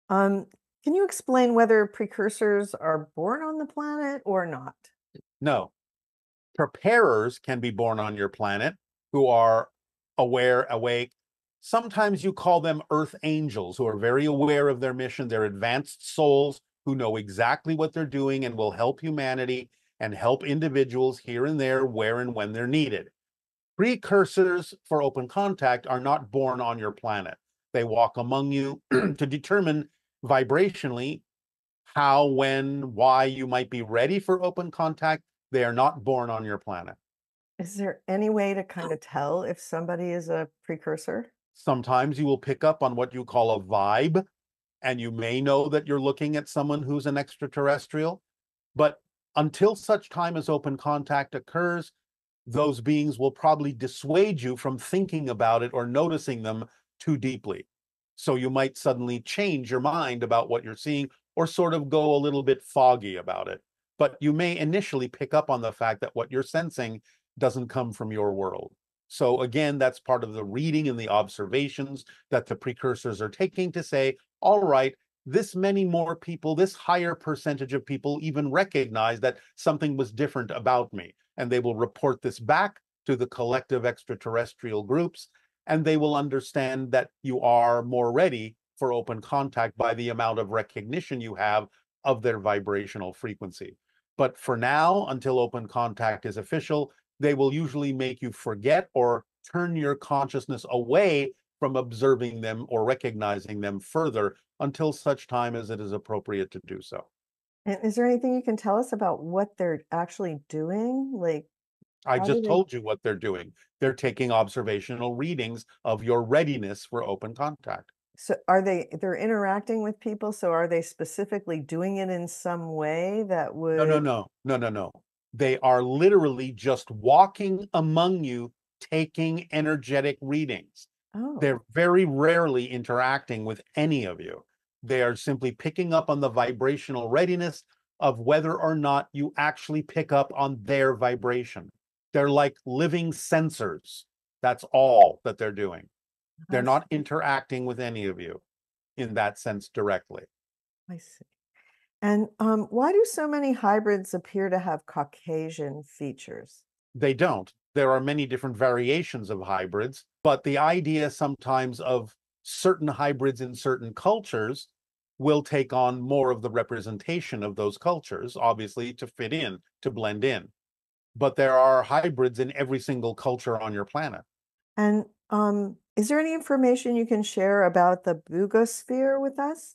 Um, can you explain whether precursors are born on the planet or not? No, preparers can be born on your planet who are aware, awake. Sometimes you call them earth angels who are very aware of their mission. They're advanced souls who know exactly what they're doing and will help humanity and help individuals here and there, where and when they're needed. Precursors for open contact are not born on your planet. They walk among you to determine vibrationally how, when, why you might be ready for open contact. They are not born on your planet. Is there any way to kind of tell if somebody is a precursor? Sometimes you will pick up on what you call a vibe, and you may know that you're looking at someone who's an extraterrestrial. But until such time as open contact occurs, those beings will probably dissuade you from thinking about it or noticing them too deeply. So you might suddenly change your mind about what you're seeing or sort of go a little bit foggy about it. But you may initially pick up on the fact that what you're sensing doesn't come from your world. So again, that's part of the reading and the observations that the precursors are taking to say, all right, this many more people, this higher percentage of people even recognize that something was different about me. And they will report this back to the collective extraterrestrial groups, and they will understand that you are more ready for open contact by the amount of recognition you have of their vibrational frequency. But for now, until open contact is official, they will usually make you forget or turn your consciousness away from observing them or recognizing them further until such time as it is appropriate to do so. And is there anything you can tell us about what they're actually doing? Like, I how do just they? told you what they're doing. They're taking observational readings of your readiness for open contact. So are they're interacting with people, so are they specifically doing it in some way that No, no, would? no, no, no, no. They are literally just walking among you, taking energetic readings. Oh, They're very rarely interacting with any of you. They are simply picking up on the vibrational readiness of whether or not you actually pick up on their vibration. They're like living sensors. That's all that they're doing. They're I not see. interacting with any of you in that sense directly. I see. And why do so many hybrids appear to have Caucasian features? They don't. There are many different variations of hybrids, but the idea sometimes of certain hybrids in certain cultures will take on more of the representation of those cultures, obviously, to fit in, to blend in. But there are hybrids in every single culture on your planet. And is there any information you can share about the BUGA sphere with us?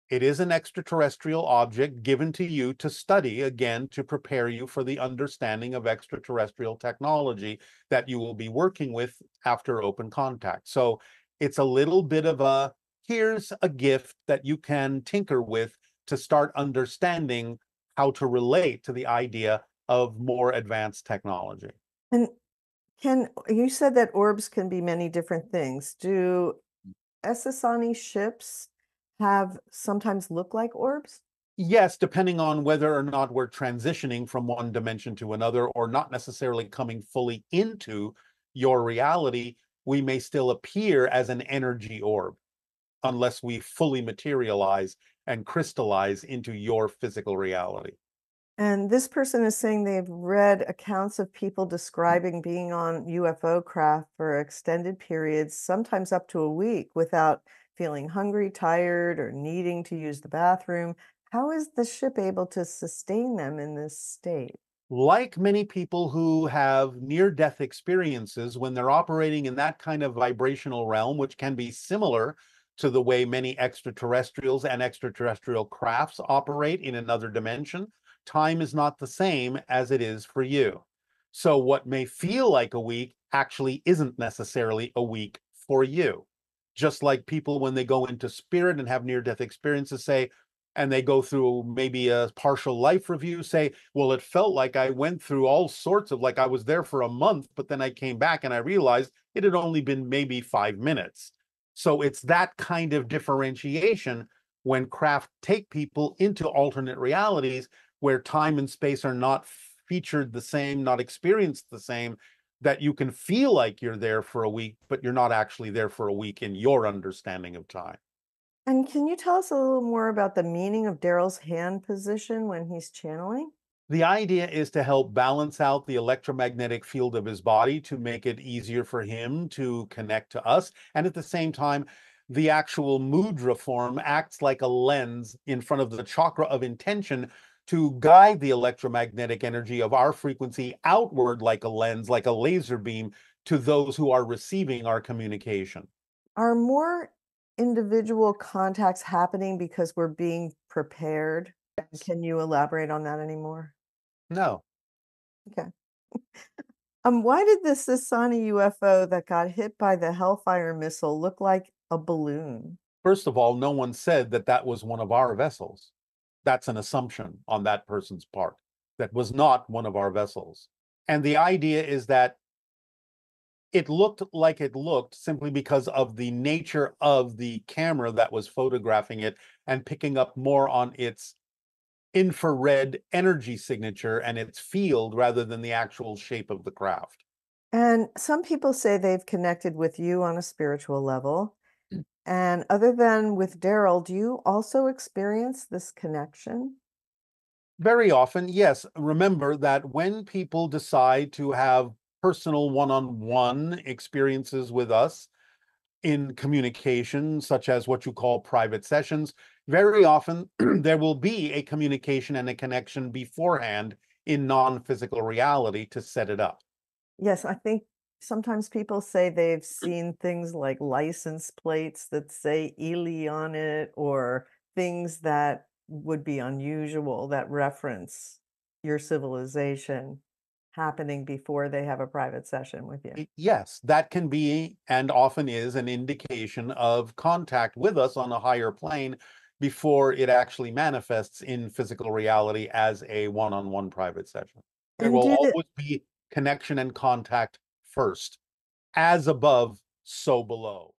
It is an extraterrestrial object given to you to study, again, to prepare you for the understanding of extraterrestrial technology that you will be working with after open contact. So it's a little bit of a here's a gift that you can tinker with to start understanding how to relate to the idea of more advanced technology. And can you said that orbs can be many different things. Do SSani ships have sometimes look like orbs? Yes, depending on whether or not we're transitioning from one dimension to another or not necessarily coming fully into your reality, we may still appear as an energy orb unless we fully materialize and crystallize into your physical reality. And this person is saying they've read accounts of people describing being on UFO craft for extended periods, sometimes up to a week, without feeling hungry, tired, or needing to use the bathroom. How is the ship able to sustain them in this state? Like many people who have near death experiences, when they're operating in that kind of vibrational realm, which can be similar to the way many extraterrestrials and extraterrestrial crafts operate in another dimension, time is not the same as it is for you. So, what may feel like a week actually isn't necessarily a week for you. Just like people, when they go into spirit and have near death experiences, say, and they go through maybe a partial life review, say, well, it felt like I went through all sorts of, like I was there for a month, but then I came back and I realized it had only been maybe 5 minutes. So it's that kind of differentiation when craft take people into alternate realities where time and space are not featured the same, not experienced the same, that you can feel like you're there for a week, but you're not actually there for a week in your understanding of time. And can you tell us a little more about the meaning of Daryl's hand position when he's channeling? The idea is to help balance out the electromagnetic field of his body to make it easier for him to connect to us. And at the same time, the actual mudra form acts like a lens in front of the chakra of intention to guide the electromagnetic energy of our frequency outward like a lens, like a laser beam, to those who are receiving our communication. Are more individual contacts happening because we're being prepared? And Yes. can you elaborate on that anymore? No. Okay. Why did this Sasani UFO that got hit by the Hellfire missile look like a balloon? First of all, no one said that that was one of our vessels. That's an assumption on that person's part. That was not one of our vessels. And the idea is that it looked like it looked simply because of the nature of the camera that was photographing it and picking up more on its infrared energy signature and its field rather than the actual shape of the craft. And some people say they've connected with you on a spiritual level. And other than with Daryl, do you also experience this connection? Very often, yes. Remember that when people decide to have personal one-on-one experiences with us in communication, such as what you call private sessions, very often there will be a communication and a connection beforehand in non-physical reality to set it up. Yes, I think sometimes people say they've seen things like license plates that say Ely on it, or things that would be unusual that reference your civilization happening before they have a private session with you. Yes, that can be and often is an indication of contact with us on a higher plane before it actually manifests in physical reality as a one-on-one private session. There And will did it always be connection and contact first, as above, so below.